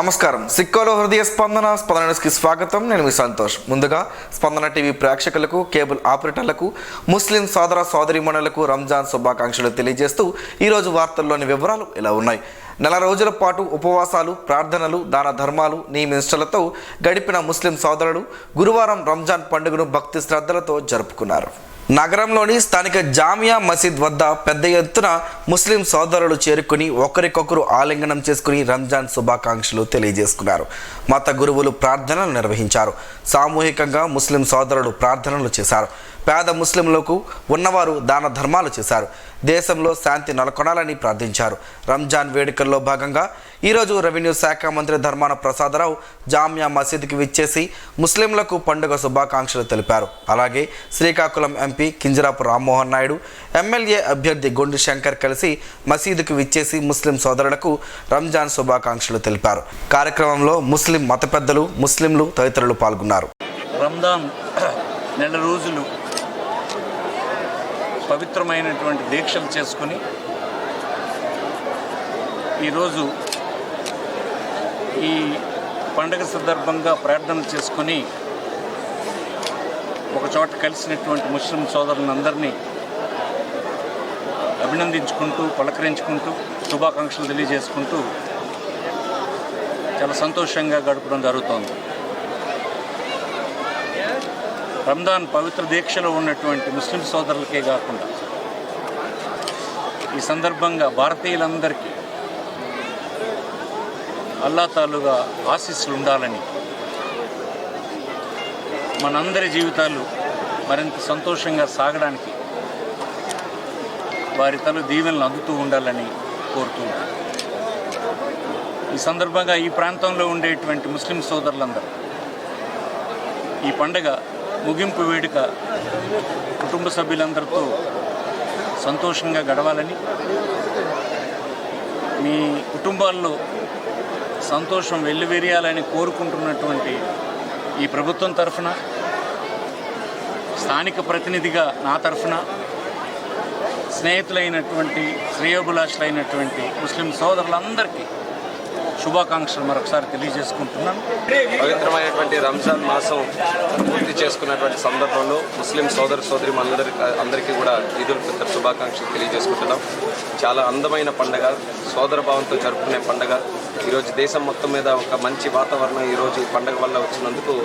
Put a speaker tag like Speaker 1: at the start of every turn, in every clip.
Speaker 1: నమస్కారం. సిక్కోలో హృదయ స్పందన న్యూస్కి స్వాగతం. నేను మీ సంతోష్. ముందుగా స్పందన టీవీ ప్రేక్షకులకు, కేబుల్ ఆపరేటర్లకు, ముస్లిం సోదర సోదరీమణులకు రంజాన్ శుభాకాంక్షలు తెలియజేస్తూ ఈరోజు వార్తల్లోని వివరాలు ఇలా ఉన్నాయి. నెల రోజుల పాటు ఉపవాసాలు, ప్రార్థనలు, దాన ధర్మాలు, నియమిష్టలతో గడిపిన ముస్లిం సోదరులు గురువారం రంజాన్ పండుగను భక్తి శ్రద్ధలతో జరుపుకున్నారు. నగరంలోని స్థానిక జామియా మసీద్ వద్ద పెద్ద ఎత్తున ముస్లిం సోదరులు చేరుకుని ఒకరికొకరు ఆలింగనం చేసుకుని రంజాన్ శుభాకాంక్షలు తెలియజేసుకున్నారు. మత గురువులు ప్రార్థనలు నిర్వహించారు. సామూహికంగా ముస్లిం సోదరులు ప్రార్థనలు చేశారు. పేద ముస్లింలకు ఉన్నవారు దాన ధర్మాలు చేశారు. దేశంలో శాంతి నెలకొనాలని ప్రార్థించారు. రంజాన్ వేడుకల్లో భాగంగా ఈరోజు రెవెన్యూ శాఖ మంత్రి ధర్మాన ప్రసాదరావు జామియా మసీద్కి విచ్చేసి ముస్లింలకు పండుగ శుభాకాంక్షలు తెలిపారు. అలాగే శ్రీకాకుళం ఎంపీ కింజరాపు రామ్మోహన్ నాయుడు, ఎమ్మెల్యే అభ్యర్థి గొండు శంకర్ కలిసి మసీదుకు విచ్చేసి ముస్లిం సోదరులకు రంజాన్ శుభాకాంక్షలు తెలిపారు. కార్యక్రమంలో ముస్లిం మత పెద్దలు, ముస్లింలు తదితరులు పాల్గొన్నారు.
Speaker 2: రంజాన్ నెల రోజులు పవిత్రమైనటువంటి దీక్షలు చేసుకుని ఈరోజు ఈ పండగ సందర్భంగా ప్రార్థనలు చేసుకొని ఒకచోట కలిసినటువంటి ముస్లిం సోదరులందరినీ అభినందించుకుంటూ, పలకరించుకుంటూ, శుభాకాంక్షలు తెలియజేసుకుంటూ చాలా సంతోషంగా గడపడం జరుగుతోంది. రంజాన్ పవిత్ర దీక్షలో ఉన్నటువంటి ముస్లిం సోదరులకే కాకుండా ఈ సందర్భంగా భారతీయులందరికీ అల్లా తాలూగా ఆశీస్సులు ఉండాలని, మనందరి జీవితాలు మరింత సంతోషంగా సాగడానికి వారి తల దీవెనలు అందుతూ ఉండాలని కోరుతున్నాను. ఈ సందర్భంగా ఈ ప్రాంతంలో ఉండేటువంటి ముస్లిం సోదరులందరూ ఈ పండగ ముగింపు వేడుక కుటుంబ సభ్యులందరితో సంతోషంగా గడవాలని, మీ కుటుంబాల్లో సంతోషం వెల్లివిరియాలని కోరుకుంటున్నటువంటి ఈ ప్రభుత్వం తరఫున, స్థానిక ప్రతినిధిగా నా తరఫున, స్నేహితులైనటువంటి, శ్రేయోభిలాషులైనటువంటి ముస్లిం సోదరులందరికీ శుభాకాంక్షలు మరొకసారి తెలియజేసుకుంటున్నాను.
Speaker 3: పవిత్రమైనటువంటి రంజాన్ మాసం పూర్తి చేసుకున్నటువంటి సందర్భంలో ముస్లిం అందరికీ కూడా ఈదుల్ ఫితర్ శుభాకాంక్షలు తెలియజేసుకుంటున్నాం. చాలా అందమైన పండుగ, సోదర భావంతో జరుపుకునే పండుగ. ఈరోజు దేశం మొత్తం మీద ఒక మంచి వాతావరణం ఈరోజు ఈ పండుగ వల్ల వచ్చినందుకు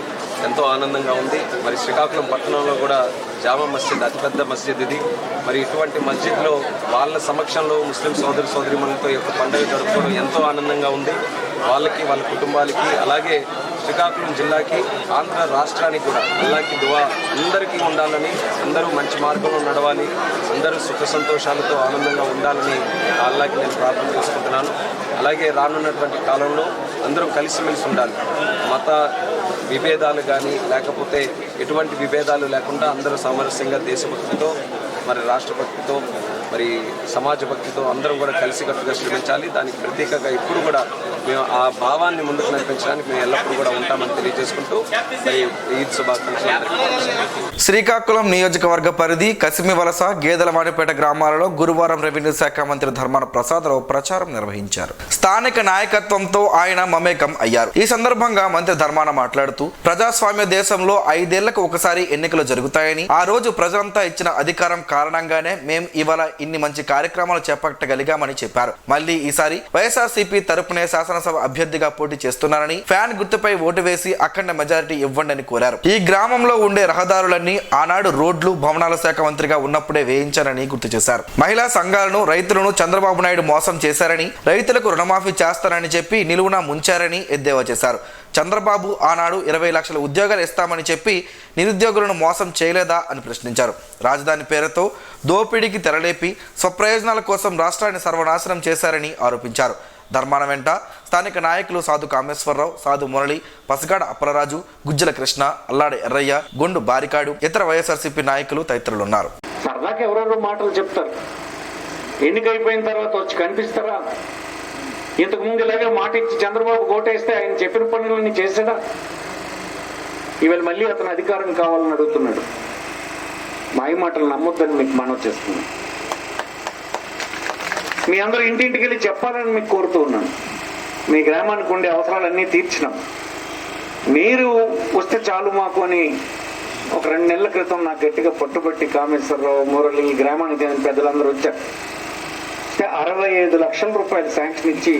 Speaker 3: ఎంతో ఆనందంగా ఉంది. మరి శ్రీకాకుళం పట్టణంలో కూడా జామా మస్జిద్ అతిపెద్ద మస్జిద్ ఇది. మరి ఇటువంటి మస్జిద్లో వాళ్ళ సమక్షంలో ముస్లిం సోదరీమణులతో ఈ యొక్క పండుగ జరుపుకోవడం ఎంతో ఆనందంగా ఉంది. వాళ్ళకి, వాళ్ళ కుటుంబాలకి, అలాగే శ్రీకాకుళం జిల్లాకి, ఆంధ్ర రాష్ట్రానికి కూడా అల్లాకి దువా అందరికీ ఉండాలని, అందరూ మంచి మార్గంలో నడవాలి, అందరూ సుఖ సంతోషాలతో ఆనందంగా ఉండాలని అల్లాకి నేను ప్రార్థన చేసుకుంటున్నాను. అలాగే రానున్నటువంటి కాలంలో అందరూ కలిసిమెలిసి ఉండాలి. మత విభేదాలు కానీ లేకపోతే ఎటువంటి విభేదాలు లేకుండా అందరూ సామరస్యంగా దేశభక్తితో, మరి రాష్ట్రభక్తితో, మరి సమాజ భక్తితో అందరం కూడా కలిసికట్టుగా శ్రమించాలి. దానికి ప్రత్యేకంగా ఇప్పుడు కూడా మేము ఆ భావాన్ని ముందుకు నడిపించడానికి మేము ఎల్లప్పుడూ కూడా ఉంటామని తెలియజేసుకుంటూ ఈద్ శుభాకాంక్షలు.
Speaker 1: శ్రీకాకుళం నియోజకవర్గ పరిధి కసిమివలస, గేదెలవాణిపేట గ్రామాలలో గురువారం రెవెన్యూ శాఖ మంత్రి ధర్మాన ప్రసాదరావు ప్రచారం నిర్వహించారు. స్థానిక నాయకత్వంతో ఆయన మమేకం అయ్యారు. ఈ సందర్భంగా మంత్రి ధర్మాన మాట్లాడుతూ, ప్రజాస్వామ్య దేశంలో 5 ఏళ్లకు ఒకసారి ఎన్నికలు జరుగుతాయని, ఆ రోజు ప్రజలంతా ఇచ్చిన అధికారం కారణంగానే మేము ఇవాళ ఇన్ని మంచి కార్యక్రమాలు చేపట్టగలిగామని చెప్పారు. మళ్లీ ఈసారి వైఎస్ఆర్సీపీ తరపునే శాసనసభ అభ్యర్థిగా పోటీ చేస్తున్నారని, ఫ్యాన్ గుర్తుపై ఓటు వేసి అఖండ మెజారిటీ ఇవ్వండి అని కోరారు. ఈ గ్రామంలో ఉండే రహదారులన్నీ ఆనాడు రోడ్లు, భవనాల శాఖ మంత్రిగా ఉన్నప్పుడే వేయించారని గుర్తు చేశారు. మహిళా సంఘాలను, రైతులను చంద్రబాబు నాయుడు మోసం చేశారని, రైతులకు రుణమాఫీ చేస్తారని చెప్పి నిలువునా ముంచారని ఎద్దేవా చేశారు. చంద్రబాబు ఆనాడు 20 లక్షల ఉద్యోగాలు ఇస్తామని చెప్పి నిరుద్యోగులను మోసం చేయలేదా అని ప్రశ్నించారు. రాజధాని పేరుతో దోపిడీకి తెరలేపి స్వప్రయోజనాల కోసం రాష్ట్రాన్ని సర్వనాశనం చేశారని ఆరోపించారు. ధర్మాన వెంట స్థానిక నాయకులు సాధు కామేశ్వరరావు, సాధు మురళి, పసగాడ అప్పలరాజు, గుజ్జల కృష్ణ, అల్లాడి ఎర్రయ్య, గొండు బారికాడు, ఇతర వైఎస్ఆర్సీపీ నాయకులు తదితరులు ఉన్నారు.
Speaker 4: సరదాకి ఎవరెవరో మాటలు చెప్తారు, ఎన్నికైపోయిన తర్వాత వచ్చి కనిపిస్తారా? ఇంతకు ముందు ఇలాగే మాట ఇచ్చి చంద్రబాబు ఓటేస్తే ఆయన చెప్పిన పనులన్నీ చేశాడా? ఇవాళ మళ్ళీ అతను అధికారం కావాలని అడుగుతున్నాడు. మాయ మాటలు నమ్మొద్దని మీకు మనవి చేస్తున్నాను. మీ అందరూ ఇంటింటికి వెళ్ళి చెప్పాలని మీకు కోరుతూ ఉన్నాను. మీ గ్రామానికి ఉండే అవసరాలన్నీ తీర్చినాం. మీరు వస్తే చాలు మాకు అని ఒక 2 నెలల క్రితం నాకు గట్టిగా పట్టుబట్టి కామేశ్వరరావు, మురళి, ఈ గ్రామానికి చెందిన పెద్దలందరూ వచ్చారు. 65 లక్షల రూపాయలు శాంక్షన్ ఇచ్చి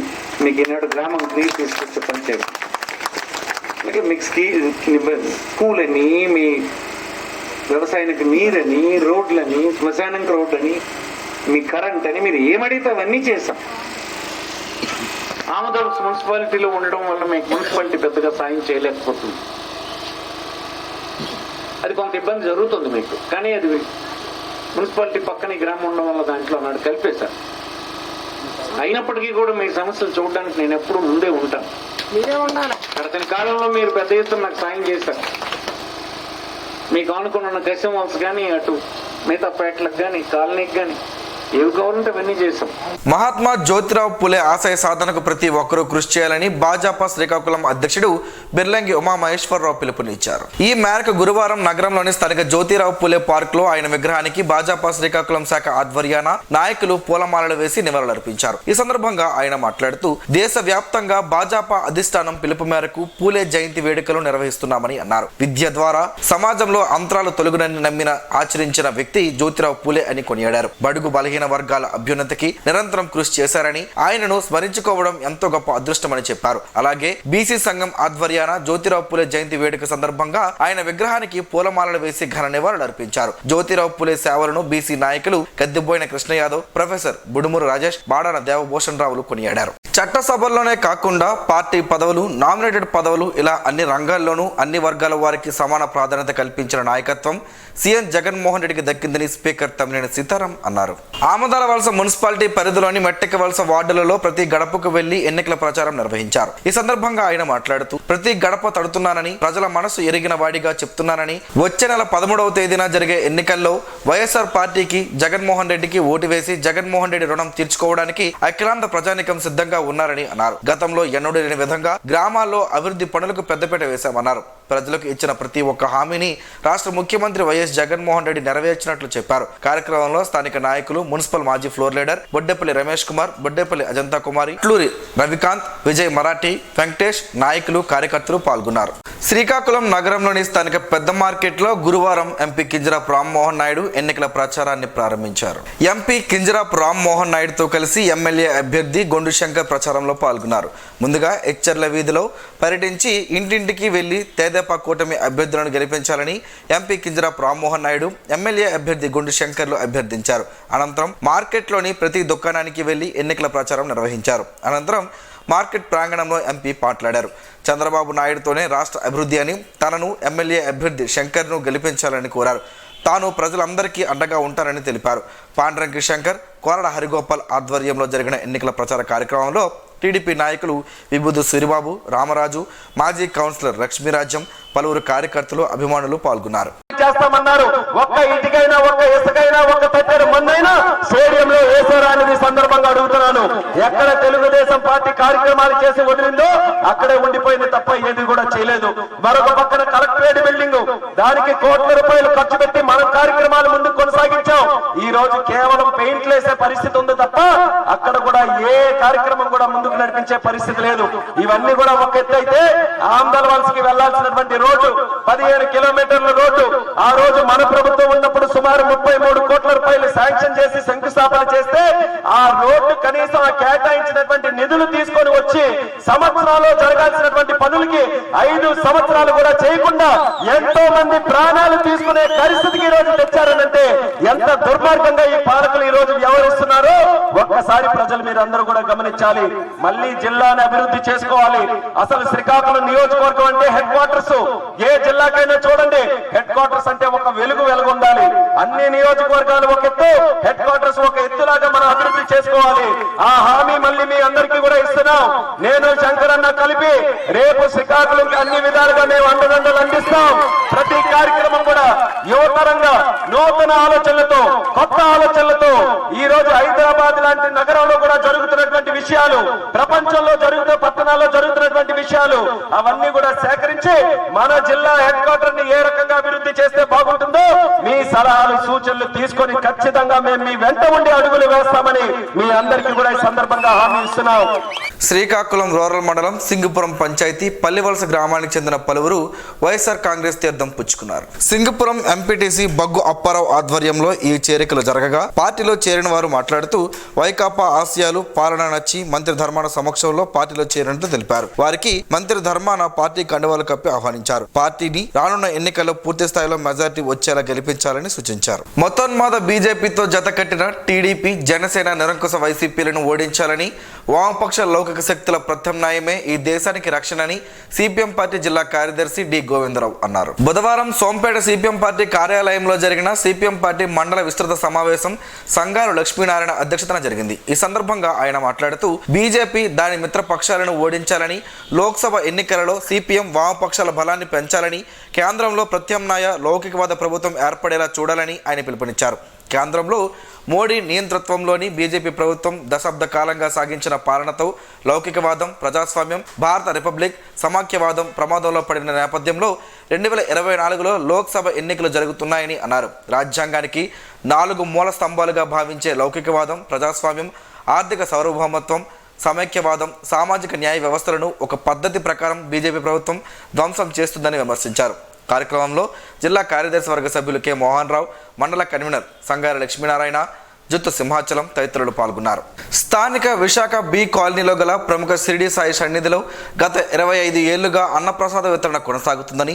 Speaker 4: మీకు ఈనాడు గ్రామానికి నీరు తీసుకొచ్చే పనిచేయాలి. అలాగే మీకు స్కూల్ అని, మీ వ్యవసాయానికి నీరని, రోడ్లని, శ్మశానానికి రోడ్లని, మీ కరెంట్ అని, మీరు ఏమడిగితే అవన్నీ చేశాం. ఆమదాబాద్ మున్సిపాలిటీలో ఉండడం వల్ల మీకు మున్సిపాలిటీ పెద్దగా సాయం చేయలేకపోతుంది. అది కొంత ఇబ్బంది జరుగుతుంది మీకు. కానీ అది మున్సిపాలిటీ పక్కన ఈ గ్రామం ఉండడం వల్ల దాంట్లో నాడు కలిపేశారు. అయినప్పటికీ కూడా మీ సమస్యలు చూడడానికి నేను ఎప్పుడూ ముందే ఉంటాను. గడిచిన కాలంలో మీరు పెద్ద ఎత్తున నాకు సాయం చేశారు. మీకు అనుకున్న గసం వలస కానీ, అటు మిగతా పేటలకు కానీ, కాలనీకి కానీ ఏవి కావాలంటే అవన్నీ చేశాం.
Speaker 1: మహాత్మా జ్యోతిరావు పులే ఆశయ సాధనకు ప్రతి ఒక్కరూ కృషి చేయాలని భాజపా శ్రీకాకుళం అధ్యక్షుడు బిర్లంగి ఉమామహేశ్వరరావు పిలుపునిచ్చారు. ఈ మేరకు గురువారం నగరంలోని స్థానిక జ్యోతిరావు పులే పార్క్ లో ఆయన విగ్రహానికి భాజపా శ్రీకాకుళం శాఖ ఆధ్వర్యాన నాయకులు పూలమాలలు వేసి నివాళులర్పించారు. ఈ సందర్భంగా ఆయన మాట్లాడుతూ దేశవ్యాప్తంగా భాజపా అధిష్టానం పిలుపు మేరకు పూలే జయంతి వేడుకలు నిర్వహిస్తున్నామని అన్నారు. విద్య ద్వారా సమాజంలో అంతరాలు తొలగునని నమ్మిన ఆచరించిన వ్యక్తి జ్యోతిరావు పులే అని కొనియాడారు. బడుగు బలహీన వర్గాల అభ్యున్నతికి నిరంతరం కృషి చేశారని, ఆయనను స్మరించుకోవడం ఎంతో గొప్ప అదృష్టమని చెప్పారు. అలాగే బీసీ సంఘం ఆధ్వర్యాన జ్యోతిరావు పులే జయంతి వేడుక సందర్భంగా ఆయన విగ్రహానికి పూలమాలలు వేసి ఘన నివాళులు అర్పించారు. జ్యోతిరావు పులే సేవలను బీసీ నాయకులు కద్దిబోయిన కృష్ణ యాదవ్, ప్రొఫెసర్ బుడుమూరు రాజేష్, బాడాన దేవభూషణ్ రావులు కొనియాడారు. చట్టసభల్లోనే కాకుండా పార్టీ పదవులు, నామినేటెడ్ పదవులు ఇలా అన్ని రంగాల్లోనూ అన్ని వర్గాల వారికి సమాన ప్రాధాన్యత కల్పించిన నాయకత్వం సీఎం జగన్మోహన్ రెడ్డికి దక్కిందని స్పీకర్ తమ్మినేని సీతారాం అన్నారు. ఆమదాల వలస మున్సిపాలిటీ పరిధిలోని మెట్టెక వలస వార్డులలో ప్రతి గడపకు వెళ్లి ఎన్నికల ప్రచారం నిర్వహించారు. ఈ సందర్భంగా ఆయన మాట్లాడుతూ ప్రతి గడప తడుతున్నానని, ప్రజల మనసు ఎరిగిన వాడిగా చెప్తున్నానని, వచ్చే నెల 13వ తేదీన జరిగే ఎన్నికల్లో వైఎస్ఆర్ పార్టీకి జగన్మోహన్ రెడ్డికి ఓటు వేసి జగన్మోహన్ రెడ్డి రుణం తీర్చుకోవడానికి అఖిలాంధ్ర ప్రజానీకం సిద్ధంగా ఉన్నారని అన్నారు. గతంలో ఎన్నడూ లేని విధంగా గ్రామాల్లో అభివృద్ధి పనులకు పెద్దపీట వేశామన్నారు. ప్రజలకు ఇచ్చిన ప్రతి ఒక్క హామీని రాష్ట్ర ముఖ్యమంత్రి వైఎస్ జగన్మోహన్ రెడ్డి నెరవేర్చినట్లు చెప్పారు. కార్యక్రమంలో స్థానిక నాయకులు, మున్సిపల్ మాజీ ఫ్లోర్ లీడర్ బొడ్డేపల్లి రమేష్ కుమార్, బొడ్డేపల్లి అజంతా కుమారి, ట్లూరి రవికాంత్, విజయ్ మరాఠీ, వెంకటేష్, నాయకులు, కార్యకర్తలు పాల్గొన్నారు. శ్రీకాకుళం నగరంలోని స్థానిక పెద్ద మార్కెట్లో గురువారం ఎంపీ కింజరాపు రామ్మోహన్ నాయుడు ఎన్నికల ప్రచారాన్ని ప్రారంభించారు. ఎంపీ కింజరాపు రామ్మోహన్ నాయుడుతో కలిసి ఎమ్మెల్యే అభ్యర్థి గొండు శంకర్ ప్రచారంలో పాల్గొన్నారు. ముందుగా ఎచ్చర్ల వీధిలో పర్యటించి ఇంటింటికి వెళ్లి తెదేపా కూటమి అభ్యర్థులను గెలిపించాలని ఎంపీ కింజరాపు రామ్మోహన్ నాయుడు ఎమ్మెల్యే అభ్యర్థి గొండు శంకర్లు అభ్యర్థించారు. అనంతరం మార్కెట్లోని ప్రతి దుకాణానికి వెళ్లి ఎన్నికల ప్రచారం నిర్వహించారు. అనంతరం మార్కెట్ ప్రాంగణంలో ఎంపీ మాట్లాడారు. చంద్రబాబు నాయుడుతోనే రాష్ట్ర అభివృద్ధి అని, తనను ఎమ్మెల్యే అభ్యర్థి శంకర్ను గెలిపించాలని కోరారు. తాను ప్రజలందరికీ అండగా ఉంటారని తెలిపారు. పాండ్రంకి శంకర్, కోరడ హరిగోపాల్ ఆధ్వర్యంలో జరిగిన ఎన్నికల ప్రచార కార్యక్రమంలో టీడీపీ నాయకులు విభూదు సూరిబాబు, రామరాజు, మాజీ కౌన్సిలర్ లక్ష్మీరాజ్యం, పలువురు కార్యకర్తలు, అభిమానులు పాల్గొన్నారు.
Speaker 5: చేస్తామన్నారు. ఒక్క ఇంటికైనా, ఒక్క ఇసుకైనా, ఒక్క తట్టెడు మందైనా స్టేడియంలో వేసారా అనేది సందర్భంగా అడుగుతున్నాను. ఎక్కడ తెలుగుదేశం పార్టీ కార్యక్రమాలు చేసి వదిలిందో అక్కడే ఉండిపోయింది తప్ప ఏది కూడా చేయలేదు. మరొక పక్కన కలెక్టరేట్ బిల్డింగ్, దానికి కోట్ల రూపాయలు ఖర్చు పెట్టి మనం కార్యక్రమాలు ముందుకు కొనసాగించాం. ఈ రోజు కేవలం పెయింట్లు వేసే పరిస్థితి ఉంది తప్ప అక్కడ కూడా ఏ కార్యక్రమం కూడా ముందుకు నడిపించే పరిస్థితి లేదు. ఇవన్నీ కూడా ఒక ఎత్తు అయితే, ఆమదాల వలసకి వెళ్లాల్సినటువంటి రోడ్డు 15 కిలోమీటర్ల రోడ్డు ఆ రోజు మన ప్రభుత్వం ఉన్నప్పుడు సుమారు 33 కోట్ల రూపాయలు శాంక్షన్ చేసి శంకుస్థాపన చేస్తే ఆ రోడ్డు కనీసం ఆ కేటాయించినటువంటి నిధులు తీసుకొని వచ్చి సంవత్సరాల్లో జరగాల్సినటువంటి పనులకి 5 సంవత్సరాలు కూడా చేయకుండా ఎంతో మంది ప్రాణాలు తీసుకునే పరిస్థితికి ఈ రోజు తెచ్చారనంటే ఎంత దుర్మార్గంగా ఈ పాలకులు ఈ రోజు వ్యవహరిస్తున్నారో ఒక్కసారి ప్రజలు మీరు అందరూ కూడా గమనించాలి. మళ్ళీ జిల్లాని అభివృద్ధి చేసుకోవాలి. అసలు శ్రీకాకుళం నియోజకవర్గం అంటే హెడ్ క్వార్టర్స్. ఏ జిల్లాకైనా చూడండి, హెడ్ క్వార్టర్స్ అంటే ఒక వెలుగు ఉండాలి. అన్ని నియోజకవర్గాలు ఒక ఎత్తు, హెడ్ క్వార్టర్స్ ఒక ఎత్తులాగా మనం అభివృద్ధి చేసుకోవాలి. ఆ హామీ మళ్ళీ మీ అందరికీ కూడా ఇస్తున్నాం. నేను శంకరన్న కలిపి రేపు శ్రీకాకుళంకి అన్ని విధాలుగా మేము అండదండలు అందిస్తాం. ప్రతి కార్యక్రమం కూడా యువతరంగా నూతన ఆలోచనలతో, కొత్త ఆలోచనలతో ఈ రోజు హైదరాబాద్ లాంటి నగరంలో కూడా జరుగుతున్నటువంటి విషయాలు, ప్రపంచంలో జరుగుతున్న పట్టణాల్లో జరుగుతున్నటువంటి విషయాలు అవన్నీ కూడా సేకరించి మన జిల్లా హెడ్ క్వార్టర్ ని ఏ రకంగా అభివృద్ధి చేస్తే బాగుంటుందో మీ సలహాలు సూచనలు తీసుకొని ఖచ్చితంగా మేము మీ వెంట ఉండి అడుగులు వేస్తామని మీ అందరికీ కూడా ఈ సందర్భంగా హామీ ఇస్తున్నాం.
Speaker 1: శ్రీకాకుళం రూరల్ మండలం సింగుపురం పంచాయతీ పల్లివలస గ్రామానికి చెందిన పలువురు వైఎస్ఆర్ కాంగ్రెస్ తీర్థం పుచ్చుకున్నారు. సింగుపురం ఎంపీటీసీ బగ్గు అప్పారావు ఆధ్వర్యంలో ఈ చేరికలు జరగగా పార్టీలో చేరిన వారు మాట్లాడుతూ వైకాపా ఆశయాలు పాలన నచ్చి మంత్రి ధర్మాన సమక్షంలో పార్టీలో చేరినట్టు తెలిపారు. వారికి మంత్రి ధర్మాన పార్టీ కండువాలు కప్పి ఆహ్వానించారు. పార్టీని రానున్న ఎన్నికల్లో పూర్తి స్థాయిలో మెజార్టీ వచ్చేలా గెలిపించాలని సూచించారు. మొత్తన్మాద బీజేపీతో జత కట్టిన టీడీపీ జనసేన నిరంకుశ వైసీపీలను ఓడించాలని వామపక్ష లౌకిక శక్తుల ప్రత్యామ్నాయమే ఈ దేశానికి రక్షణ అని సిపిఎం పార్టీ జిల్లా కార్యదర్శి డి గోవిందరావు అన్నారు. బుధవారం సోంపేట సిపిఎం పార్టీ కార్యాలయంలో జరిగిన సిపిఎం పార్టీ మండల విస్తృత సమావేశం సంగారు లక్ష్మీనారాయణ అధ్యక్షతన జరిగింది. ఈ సందర్భంగా ఆయన మాట్లాడుతూ బీజేపీ దాని మిత్ర పక్షాలను ఓడించాలని, లోక్సభ ఎన్నికలలో సిపిఎం వామపక్షాల బలాన్ని పెంచాలని, కేంద్రంలో ప్రత్యామ్నాయ లౌకికవాద ప్రభుత్వం ఏర్పడేలా చూడాలని ఆయన పిలుపునిచ్చారు. కేంద్రంలో మోడీ నియంతృత్వంలోని బీజేపీ ప్రభుత్వం దశాబ్ద కాలంగా సాగించిన పాలనతో లౌకికవాదం, ప్రజాస్వామ్యం, భారత రిపబ్లిక్, సమాఖ్యవాదం ప్రమాదంలో పడిన నేపథ్యంలో 2024లో లోక్సభ ఎన్నికలు జరుగుతున్నాయని అన్నారు. రాజ్యాంగానికి 4 మూల స్తంభాలుగా భావించే లౌకికవాదం, ప్రజాస్వామ్యం, ఆర్థిక సార్వభౌమత్వం, సమైక్యవాదం, సామాజిక న్యాయ వ్యవస్థలను ఒక పద్ధతి ప్రకారం బీజేపీ ప్రభుత్వం ధ్వంసం చేస్తుందని విమర్శించారు. కార్యక్రమంలో జిల్లా కార్యదర్శి వర్గ సభ్యులు కె మోహన్ రావు, మండల కన్వీనర్ సంగారి లక్ష్మీనారాయణ, జుత్తు సింహాచలం తదితరులు పాల్గొన్నారు. స్థానిక విశాఖ బి కాలనీలో గల ప్రముఖ షిరిడి సాయి సన్నిధిలో గత 25 ఏళ్లుగా అన్నప్రసాద వితరణ కొనసాగుతుందని,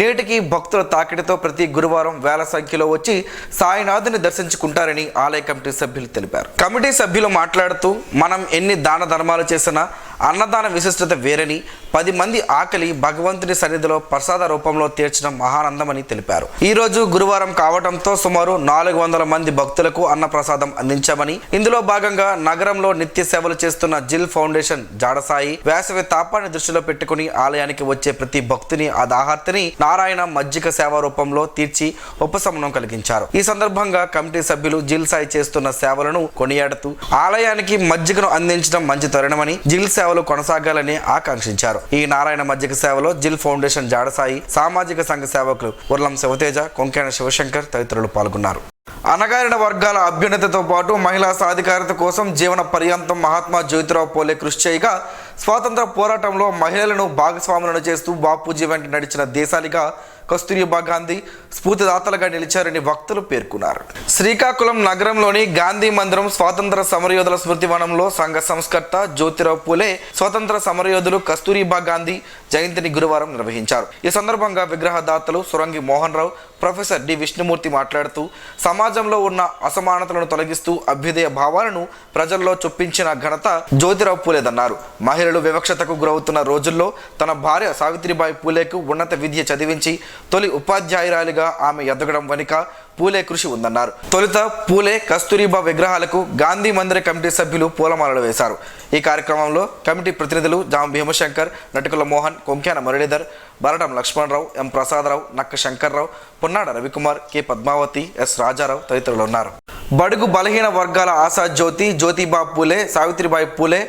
Speaker 1: నేటికి భక్తుల తాకిడితో ప్రతి గురువారం వేల సంఖ్యలో వచ్చి సాయినాథుని దర్శించుకుంటారని ఆలయ కమిటీ సభ్యులు తెలిపారు. కమిటీ సభ్యులు మాట్లాడుతూ మనం ఎన్ని దాన ధర్మాలు చేసినా అన్నదాన విశిష్టత వేరని, 10 మంది ఆకలి భగవంతుని సన్నిధిలో ప్రసాద రూపంలో తీర్చడం మహానందమని తెలిపారు. ఈ రోజు గురువారం కావడంతో సుమారు 400 మంది భక్తులకు అన్నప్రసాదం అందించామని, ఇందులో భాగంగా నగరంలో నిత్య సేవలు చేస్తున్న జిల్ ఫౌండేషన్ జాడసాయి వేసవి తాపాన్ని దృష్టిలో పెట్టుకుని ఆలయానికి వచ్చే ప్రతి భక్తుని ఆ దాహార్తిని నారాయణ మజ్జిగ సేవ రూపంలో తీర్చి ఉపశమనం కలిగించారు. ఈ సందర్భంగా కమిటీ సభ్యులు జిల్ సాయి చేస్తున్న సేవలను కొనియాడుతూ ఆలయానికి మజ్జిగను అందించడం మంచి తరుణమని, జిల్ సేవలు కొనసాగాలని ఆకాంక్షించారు. ఈ నారాయణ మజ్జిగ సేవలో జిల్ ఫౌండేషన్ జాడసాయి సామాజిక సంఘ సేవకులు ఉర్లం శివతేజ, కొంకేణ శివశంకర్ తదితరులు పాల్గొన్నారు. అణగారిన వర్గాల అభ్యున్నతితో పాటు మహిళా సాధికారత కోసం జీవన పర్యంతం మహాత్మా జ్యోతిరావు పూలే కృషి చేయగా స్వాతంత్ర పోరాటంలో మహిళలను భాగస్వాములను చేస్తూ బాపూజీ వెంట నడిచిన దేశాలిగా కస్తూరిబా గాంధీ స్ఫూర్తిదాతలుగా నిలిచారని వక్తలు పేర్కొన్నారు. శ్రీకాకుళం నగరంలోని గాంధీ మందిరం స్వాతంత్ర సమరయోధుల స్మృతివనంలో సంఘ సంస్కర్త జ్యోతిరావు పూలే స్వతంత్ర సమరయోధులు కస్తూరిబా గాంధీ జయంతిని గురువారం నిర్వహించారు. ఈ సందర్భంగా విగ్రహదాతలు సురంగి మోహన్ రావు, ప్రొఫెసర్ డి విష్ణుమూర్తి మాట్లాడుతూ సమాజంలో ఉన్న అసమానతలను తొలగిస్తూ అభ్యుదయ భావాలను ప్రజల్లో చొప్పించిన ఘనత జ్యోతిరావు పూలేదన్నారు. మహిళలు వివక్షతకు గురవుతున్న రోజుల్లో తన భార్య సావిత్రిబాయి పూలేకు ఉన్నత విద్య చదివించి తొలి ఉపాధ్యాయురాలిగా ఆమె ఎదగడం వెనుక పూలే కృషి ఉందన్నారు. తొలుత పూలే, కస్తూరిబా విగ్రహాలకు గాంధీ మందిర కమిటీ సభ్యులు పూలమాలలు వేశారు. ఈ కార్యక్రమంలో కమిటీ ప్రతినిధులు జామ భీమశంకర్, నటుకుల మోహన్, కొంక్యాన మురళీధర్, బరటం లక్ష్మణరావు, ఎం ప్రసాదరావు, నక్క శంకర్రావు, పున్నాడ రవికుమార్, కె పద్మావతి, ఎస్ రాజారావు తదితరులు ఉన్నారు. బడుగు బలహీన వర్గాల ఆశా జ్యోతి జ్యోతిబా పూలే, సావిత్రిబాయి పూలే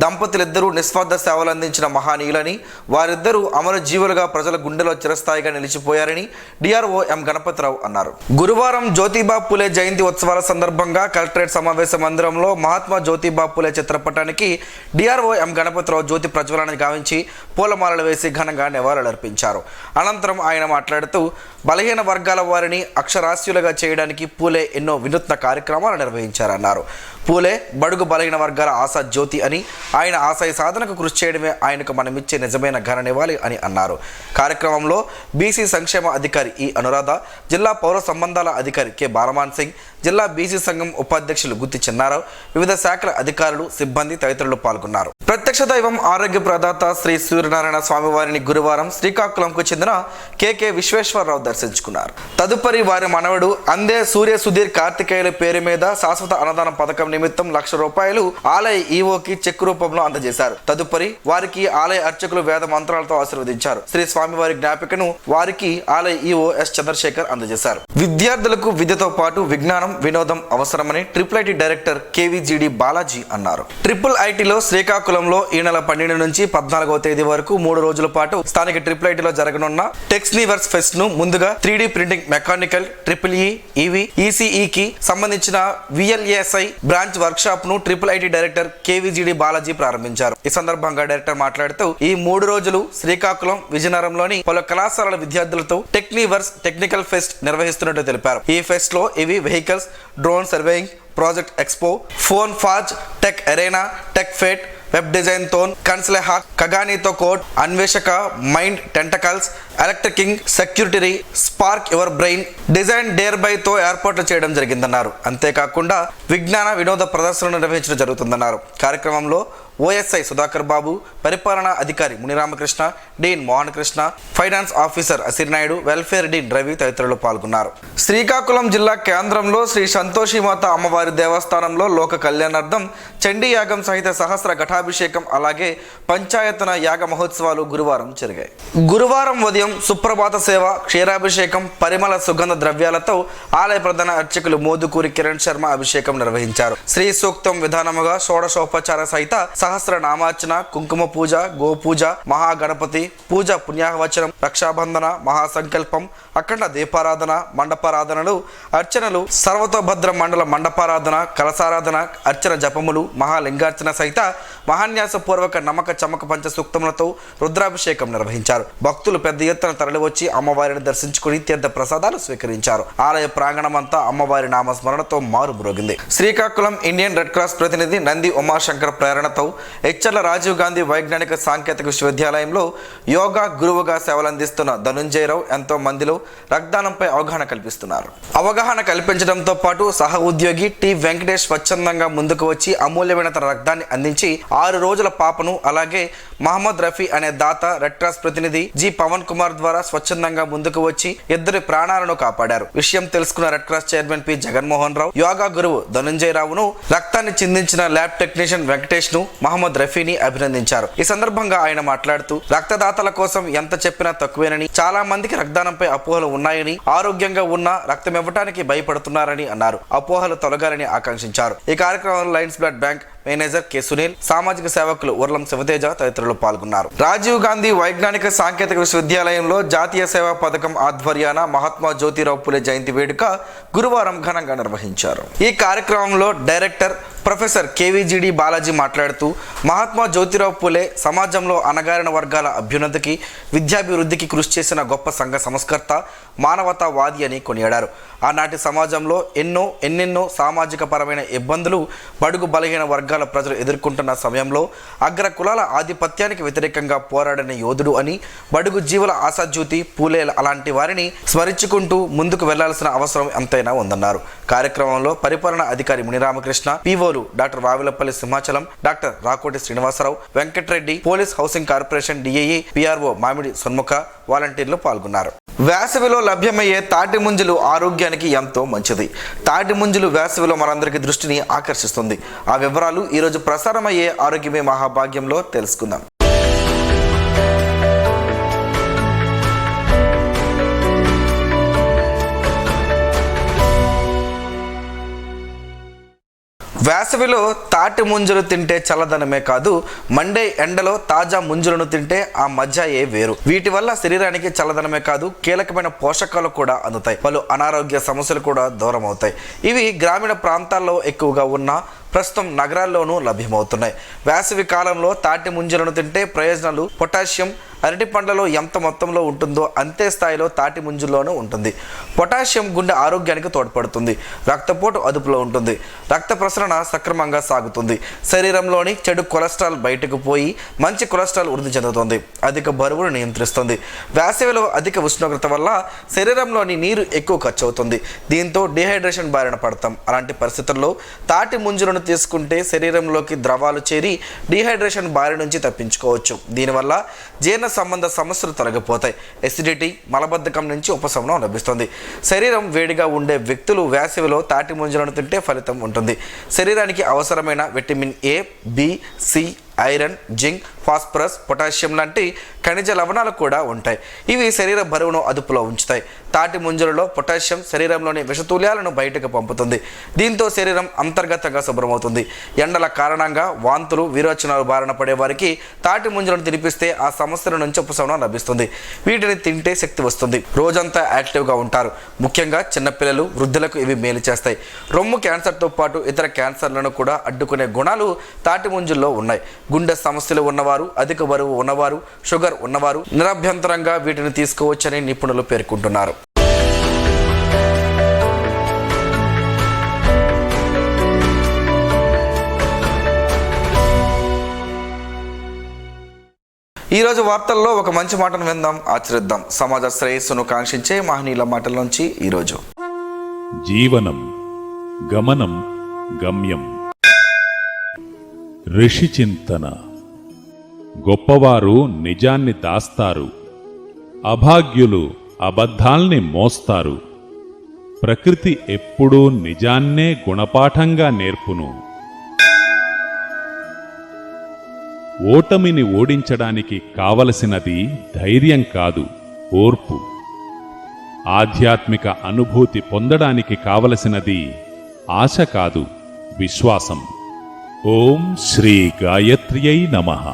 Speaker 1: దంపతులిద్దరూ నిస్వార్థ సేవలు అందించిన మహానీయులని, వారిద్దరూ అమర జీవులుగా ప్రజల గుండెలో చిరస్థాయిగా నిలిచిపోయారని డిఆర్ఓ ఎం గణపతిరావు అన్నారు. గురువారం జ్యోతిబా పూలే జయంతి ఉత్సవాల సందర్భంగా కలెక్టరేట్ సమావేశ మందిరంలో మహాత్మా జ్యోతిబా పూలే చిత్రపటానికి డిఆర్ఓ ఎం గణపతిరావు జ్యోతి ప్రజ్వలన గావించి పూలమాలలు వేసి ఘనంగా నివాళులర్పించారు. అనంతరం ఆయన మాట్లాడుతూ బలహీన వర్గాల వారిని అక్షరాస్యులుగా చేయడానికి పూలే ఎన్నో వినూత్న కార్యక్రమాలు నిర్వహించారన్నారు. పూలే బడుగు బలహీన వర్గాల ఆశా జ్యోతి అని, ఆయన ఆశయ సాధనకు కృషి చేయడమే ఆయనకు మనమిచ్చే నిజమైన ఘన నివాళి అని అన్నారు. కార్యక్రమంలో బీసీ సంక్షేమ అధికారి ఈ అనురాధ, జిల్లా పౌర సంబంధాల అధికారి కె బాలమాన్ సింగ్, జిల్లా బీసీ సంఘం ఉపాధ్యక్షులు గుత్తి చిన్నారావు, వివిధ శాఖల అధికారులు, సిబ్బంది తదితరులు పాల్గొన్నారు. ప్రత్యక్ష దైవం ఆరోగ్య ప్రదాత శ్రీ సూర్యనారాయణ స్వామివారిని గురువారం శ్రీకాకుళంకు చెందిన కె విశ్వేశ్వరరావు దర్శించుకున్నారు. తదుపరి వారి మనవడు అందే సూర్య సుధీర్ కార్తికేయులు పేరు మీద శాశ్వత అన్నదాన పథకం నిమిత్తం ₹1,00,000 ఆలయ ఈవోకి చెక్ రూపంలో అందజేశారు. తదుపరి వారికి ఆలయ అర్చకులు వేద మంత్రాలతో ఆశీర్వదించారు. శ్రీ స్వామివారి జ్ఞాపికను వారికి ఆలయ ఈవో ఎస్ చంద్రశేఖర్ అందజేశారు. విద్యార్థులకు విద్యతో పాటు విజ్ఞానం, వినోదం అవసరమని IIIT డైరెక్టర్ KVGD బాలాజీ అన్నారు. IIITలో శ్రీకాకుళంలో ఈ నెల 12 నుంచి 14వ తేదీ వరకు 3 రోజుల పాటు స్థానిక IIITలో జరగనున్న టెక్స్నీవర్స్ ఫెస్ట్ ను ముందుగా 3D printing, mechanical, EEE, EV, ECE కి సంబంధించిన VLSI బ్రాంచ్ వర్క్ షాప్ ను IIIT డైరెక్టర్ KVGD బాలాజీ ప్రారంభించారు. ఈ సందర్భంగా డైరెక్టర్ మాట్లాడుతూ ఈ 3 రోజులు శ్రీకాకుళం, విజయనగరంలోని పలు కళాశాలల విద్యార్థులతో టెక్నీవర్స్ టెక్నికల్ ఫెస్ట్ నిర్వహిస్తున్నట్టు తెలిపారు. ఈ ఫెస్ట్ లో ఇవి vehicles, drone surveying, project expo, phone ఫాజ్, tech arena, tech fete, web designathon, కన్స్లెహాక్, కగానీతో కోడ్, అన్వేషక, మైండ్ టెంటకల్స్, ఎలక్ట్రికింగ్, security, spark your brain, design dare బై తో ఏర్పాట్లు చేయడం జరిగిందన్నారు. అంతేకాకుండా విజ్ఞాన వినోద ప్రదర్శనలు నిర్వహించడం జరుగుతుందన్నారు. కార్యక్రమంలో OSI సుధాకర్ బాబు, పరిపాలనా అధికారి Muniramakrishna, dean Mohan Krishna, finance officer Asir Naidu, welfare dean Ravi తదితరులు పాల్గొన్నారు. శ్రీకాకుళం జిల్లా కేంద్రంలో శ్రీ సంతోషిమాత అమ్మవారి దేవస్థానంలో లోక కళ్యాణార్థం చండీ యాగం సహిత సహస్ర ఘటాభిషేకం అలాగే పంచాయతన యాగ మహోత్సవాలు గురువారం జరిగాయి. గురువారం ఉదయం సుప్రభాత సేవ, క్షీరాభిషేకం, పరిమళ సుగంధ ద్రవ్యాలతో ఆలయ ప్రధాన అర్చకులు మోదుకూరి కిరణ్ శర్మ అభిషేకం నిర్వహించారు. శ్రీ సూక్తం విధానముగా షోడశోపచార సహిత సహస్ర నామార్చన, కుంకుమ పూజ, గోపూజ, మహాగణపతి పూజ, పుణ్యాహవచనం, రక్షాబంధన, మహాసంకల్పం, అఖండ దీపారాధన, మండపారాధనలు, అర్చనలు, సర్వతోభద్ర మండల మండపారాధన, కలసారాధన, అర్చన జపములు, మహాలింగార్చన సహిత మహాన్యాసపూర్వక నమ్మక చమక పంచ సూక్తములతో రుద్రాభిషేకం నిర్వహించారు. భక్తులు పెద్ద ఎత్తున తరలివచ్చి అమ్మవారిని దర్శించుకుని తీర్థ ప్రసాదాలు స్వీకరించారు. ఆలయ ప్రాంగణమంతా అమ్మవారి నామస్మరణతో మారుమ్రోగింది. శ్రీకాకుళం ఇండియన్ రెడ్ క్రాస్ ప్రతినిధి నంది ఉమాశంకర్ ప్రేరణతో హెచ్ఎల్ రాజీవ్ గాంధీ వైజ్ఞానిక సాంకేతిక విశ్వవిద్యాలయంలో యోగా గురువుగా సేవలందిస్తున్న ధనుంజయరావు ఎంతో మందిలో రక్తదానంపై అవగాహన కల్పిస్తున్నారు. అవగాహన కల్పించడంతో పాటు సహ ఉద్యోగి టి వెంకటేష్ స్వచ్ఛందంగా ముందుకు వచ్చి అమూల్యమైన తన రక్తాన్ని అందించి 6 రోజుల పాపను అలాగే మహమ్మద్ రఫీ అనే దాత రెడ్ క్రాస్ ప్రతినిధి జి పవన్ కుమార్ ద్వారా స్వచ్ఛందంగా ముందుకు వచ్చి 2 ప్రాణాలను కాపాడారు. విషయం తెలుసుకున్న red cross chairman P Jaganmohan Rao yoga గురువు ధనుంజయరావును, రక్తాన్ని చిందించిన ల్యాబ్ టెక్నీషియన్ వెంకటేష్ ను, మహమ్మద్ రఫీని అభినందించారు. ఈ సందర్భంగా ఆయన మాట్లాడుతూ రక్తదాతల కోసం ఎంత చెప్పినా తక్కువేనని, చాలా మందికి రక్తదానంపై అపోహలు ఉన్నాయని, ఆరోగ్యంగా ఉన్న రక్తం ఇవ్వడానికి భయపడుతున్నారని అన్నారు. అపోహలు తొలగాలని ఆకాంక్షించారు. ఈ కార్యక్రమంలో Lions blood bank manager K Sunil, సామాజిక సేవకులు ఉర్లం శివతేజ తదితరులు పాల్గొన్నారు. రాజీవ్ గాంధీ వైజ్ఞానిక సాంకేతిక విశ్వవిద్యాలయంలో జాతీయ సేవా పథకం ఆధ్వర్యాన మహాత్మా జ్యోతిరావు పులే జయంతి వేడుక గురువారం ఘనంగా నిర్వహించారు. ఈ కార్యక్రమంలో డైరెక్టర్ ప్రొఫెసర్ KVGD బాలాజీ మాట్లాడుతూ మహాత్మా జ్యోతిరావు పులే సమాజంలో అణగారిన వర్గాల అభ్యున్నతికి, విద్యాభివృద్ధికి కృషి చేసిన గొప్ప సంఘ సంస్కర్త, మానవతావాది అని కొనియాడారు. ఆనాటి సమాజంలో ఎన్నెన్నో సామాజిక పరమైన ఇబ్బందులు బడుగు బలహీన వర్గాల ప్రజలు ఎదుర్కొంటున్న సమయంలో అగ్ర కులాల ఆధిపత్యానికి వ్యతిరేకంగా పోరాడిన యోధుడు అని, బడుగు జీవుల ఆశాజ్యోతి పూలే అలాంటి వారిని స్మరించుకుంటూ ముందుకు వెళ్లాల్సిన అవసరం ఎంతైనా ఉందన్నారు. కార్యక్రమంలో పరిపాలనా అధికారి మునిరామకృష్ణ, పిఓలు doctor Vavilapalli Simhachalam, doctor Rakoti Srinivasarao, Venkatareddy, police housing corporation DAE, PRO మామిడి సన్ముఖ, వాలంటీర్లు పాల్గొన్నారు. వేసవిలో లభ్యమయ్యే తాటి ముంజలు ఆరోగ్యానికి ఎంతో మంచిది. తాటి ముంజలు వేసవిలో మనందరికీ దృష్టిని ఆకర్షిస్తుంది. ఆ వివరాలు ఈరోజు ప్రసారమయ్యే ఆరోగ్యమే మహాభాగ్యంలో తెలుసుకుందాం. వేసవిలో తాటి ముంజలు తింటే చల్లదనమే కాదు, మండే ఎండలో తాజా ముంజలను తింటే ఆ మజాయే వేరు. వీటి వల్ల శరీరానికి చల్లదనమే కాదు, కీలకమైన పోషకాలు కూడా అందుతాయి. పలు అనారోగ్య సమస్యలు కూడా దూరం అవుతాయి. ఇవి గ్రామీణ ప్రాంతాల్లో ఎక్కువగా ఉన్న ప్రస్తుతం నగరాల్లోనూ లభ్యమవుతున్నాయి. వేసవి కాలంలో తాటి ముంజలను తింటే ప్రయోజనాలు పొటాషియం అరటి పండ్లలో ఎంత మొత్తంలో ఉంటుందో అంతే స్థాయిలో తాటి ముంజల్లోనూ ఉంటుంది. పొటాషియం గుండె ఆరోగ్యానికి తోడ్పడుతుంది, రక్తపోటు అదుపులో ఉంటుంది, రక్త ప్రసరణ సక్రమంగా సాగుతుంది, శరీరంలోని చెడు కొలెస్ట్రాల్ బయటకు పోయి మంచి కొలెస్ట్రాల్ వృద్ధి చెందుతుంది, అధిక బరువును నియంత్రిస్తుంది. వేసవిలో అధిక ఉష్ణోగ్రత వల్ల శరీరంలోని నీరు ఎక్కువ ఖర్చు అవుతుంది. దీంతో డిహైడ్రేషన్ బారిన పడతాం. అలాంటి పరిస్థితుల్లో తాటి ముంజలను తీసుకుంటే శరీరంలోకి ద్రవాలు చేరి డీహైడ్రేషన్ బారి నుంచి తప్పించుకోవచ్చు. దీనివల్ల జీర్ణ సంబంధ సమస్యలు తొలగిపోతాయి. ఎసిడిటీ, మలబద్ధకం నుంచి ఉపశమనం లభిస్తుంది. శరీరం వేడిగా ఉండే వ్యక్తులు వేసవిలో తాటి ముంజలను తింటే ఫలితం ఉంటుంది. శరీరానికి అవసరమైన vitamin A, B, C, iron, zinc, phosphorus, potassium లాంటి ఖనిజ లవణాలు కూడా ఉంటాయి. ఇవి శరీర బరువును అదుపులో ఉంచుతాయి. తాటి ముంజలలో పొటాషియం శరీరంలోని విషతుల్యాలను బయటకు పంపుతుంది. దీంతో శరీరం అంతర్గతంగా శుభ్రమవుతుంది. ఎండల కారణంగా వాంతులు, విరోచనాలు బారిన పడే వారికి తాటి ముంజలను తినిపిస్తే ఆ సమస్యల నుంచి ఉపశమనం లభిస్తుంది. వీటిని తింటే శక్తి వస్తుంది. రోజంతా యాక్టివ్గా ఉంటారు. ముఖ్యంగా చిన్నపిల్లలు, వృద్ధులకు ఇవి మేలు చేస్తాయి. రొమ్ము క్యాన్సర్తో పాటు ఇతర క్యాన్సర్లను కూడా అడ్డుకునే గుణాలు తాటి ముంజల్లో ఉన్నాయి. గుండె సమస్యలు ఉన్నవారు, అధిక బరువు ఉన్నవారు, షుగర్ ఉన్నవారు నిరభ్యంతరంగా వీటిని తీసుకోవచ్చని నిపుణులు పేర్కొంటున్నారు. ఈరోజు వార్తల్లో ఒక మంచి మాటను విందాం, ఆచరిద్దాం. సమాజ శ్రేయస్సును కాంక్షించే మహనీయుల మాటల నుంచి ఈరోజు.
Speaker 6: జీవనం గమనం గమ్యం. ఋషి చింతన. గొప్పవారు నిజాన్ని దాస్తారు, అభాగ్యులు అబద్ధాల్ని మోస్తారు. ప్రకృతి ఎప్పుడూ నిజాన్నే గుణపాఠంగా నేర్పును. ఓటమిని ఓడించడానికి కావలసినది ధైర్యం కాదు, ఓర్పు. ఆధ్యాత్మిక అనుభూతి పొందడానికి కావలసినది ఆశ కాదు, విశ్వాసం. ఓం శ్రీ గాయత్ర్యై నమః.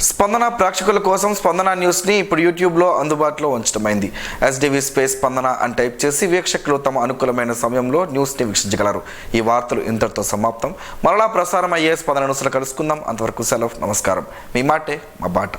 Speaker 1: స్పందన ప్రేక్షకుల కోసం స్పందన న్యూస్ని ఇప్పుడు యూట్యూబ్లో అందుబాటులో ఉంచడమైంది. SDV స్పేస్ స్పందన అని టైప్ చేసి వీక్షకులు తమ అనుకూలమైన సమయంలో న్యూస్ని వీక్షించగలరు. ఈ వార్తలు ఇంతటితో సమాప్తం. మరలా ప్రసారం అయ్యే స్పందన న్యూస్లో కలుసుకుందాం. అంతవరకు సెలవు, నమస్కారం. మీ మాటే మా బాట.